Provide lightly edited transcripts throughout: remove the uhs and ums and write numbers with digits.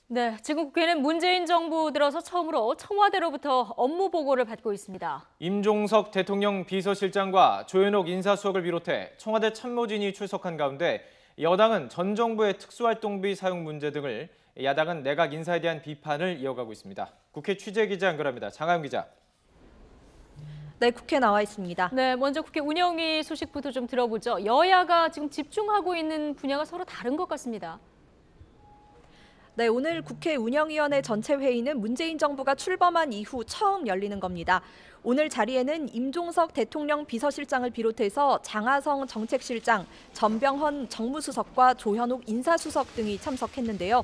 네, 지금 국회는 문재인 정부 들어서 처음으로 청와대로부터 업무 보고를 받고 있습니다. 임종석 대통령 비서실장과 조현옥 인사수석을 비롯해 청와대 참모진이 출석한 가운데 여당은 전 정부의 특수활동비 사용 문제 등을, 야당은 내각 인사에 대한 비판을 이어가고 있습니다. 국회 취재기자 연결합니다. 장하영 기자. 네, 국회에 나와 있습니다. 네, 먼저 국회 운영위 소식부터 좀 들어보죠. 여야가 지금 집중하고 있는 분야가 서로 다른 것 같습니다. 네, 오늘 국회 운영위원회 전체 회의는 문재인 정부가 출범한 이후 처음 열리는 겁니다. 오늘 자리에는 임종석 대통령 비서실장을 비롯해서 장하성 정책실장, 전병헌 정무수석과 조현옥 인사수석 등이 참석했는데요.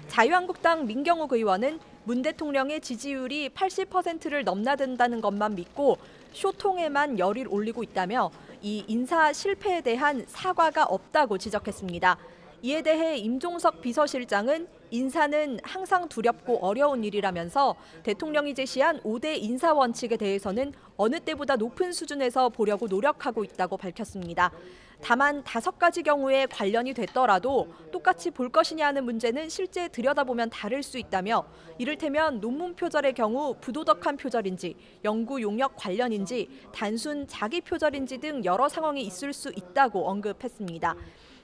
자유한국당 민경욱 의원은 문 대통령의 지지율이 80%를 넘나든다는 것만 믿고 쇼통에만 열을 올리고 있다며 이 인사 실패에 대한 사과가 없다고 지적했습니다. 이에 대해 임종석 비서실장은 인사는 항상 두렵고 어려운 일이라면서 대통령이 제시한 5대 인사 원칙에 대해서는 어느 때보다 높은 수준에서 보려고 노력하고 있다고 밝혔습니다. 다만 5가지 경우에 관련이 됐더라도 똑같이 볼 것이냐 하는 문제는 실제 들여다보면 다를 수 있다며, 이를테면 논문 표절의 경우 부도덕한 표절인지, 연구 용역 관련인지, 단순 자기 표절인지 등 여러 상황이 있을 수 있다고 언급했습니다.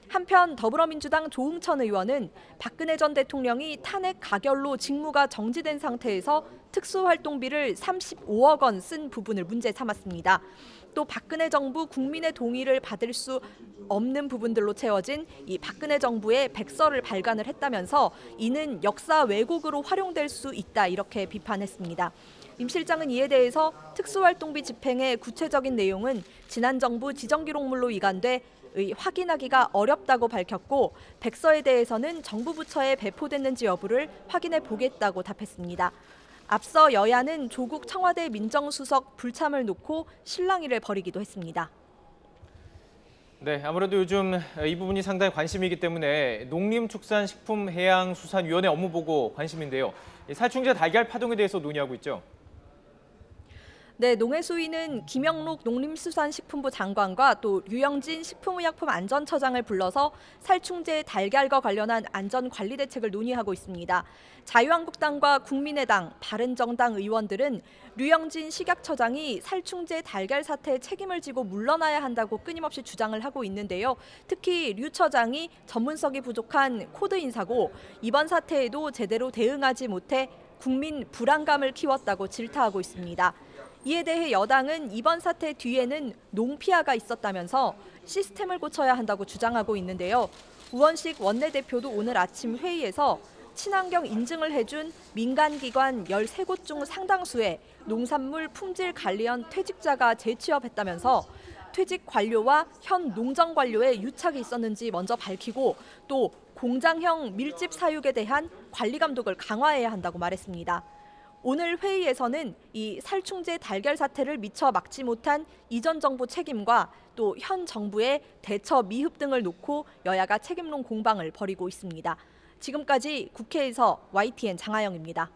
한편 더불어민주당 조응천 의원은 박근혜 전 대통령이 탄핵 가결로 직무가 정지된 상태에서 특수활동비를 35억 원 쓴 부분을 문제 삼았습니다. 또 박근혜 정부 국민의 동의를 받을 수 없는 부분들로 채워진 이 박근혜 정부의 백서를 발간을 했다면서 이는 역사 왜곡으로 활용될 수 있다, 이렇게 비판했습니다. 임 실장은 이에 대해서 특수활동비 집행의 구체적인 내용은 지난 정부 지정기록물로 이관돼 확인하기가 어렵다고 밝혔고, 백서에 대해서는 정부 부처에 배포됐는지 여부를 확인해 보겠다고 답했습니다. 앞서 여야는 조국 청와대 민정수석 불참을 놓고 실랑이를 벌이기도 했습니다. 네, 아무래도 요즘 이 부분이 상당히 관심이기 때문에 농림축산식품해양수산위원회 업무 보고 관심인데요. 살충제 달걀 파동에 대해서 논의하고 있죠. 네, 농해수위는 김영록 농림수산식품부 장관과 또 류영진 식품의약품안전처장을 불러서 살충제 달걀과 관련한 안전관리 대책을 논의하고 있습니다. 자유한국당과 국민의당, 바른정당 의원들은 류영진 식약처장이 살충제 달걀 사태에 책임을 지고 물러나야 한다고 끊임없이 주장을 하고 있는데요. 특히 류 처장이 전문성이 부족한 코드 인사고 이번 사태에도 제대로 대응하지 못해 국민 불안감을 키웠다고 질타하고 있습니다. 이에 대해 여당은 이번 사태 뒤에는 농피아가 있었다면서 시스템을 고쳐야 한다고 주장하고 있는데요. 우원식 원내대표도 오늘 아침 회의에서 친환경 인증을 해준 민간기관 13곳 중 상당수의 농산물 품질관리원 퇴직자가 재취업했다면서 퇴직 관료와 현 농정 관료의 유착이 있었는지 먼저 밝히고, 또 공장형 밀집 사육에 대한 관리 감독을 강화해야 한다고 말했습니다. 오늘 회의에서는 이 살충제 달걀 사태를 미처 막지 못한 이전 정부 책임과 또 현 정부의 대처 미흡 등을 놓고 여야가 책임론 공방을 벌이고 있습니다. 지금까지 국회에서 YTN 장하영입니다.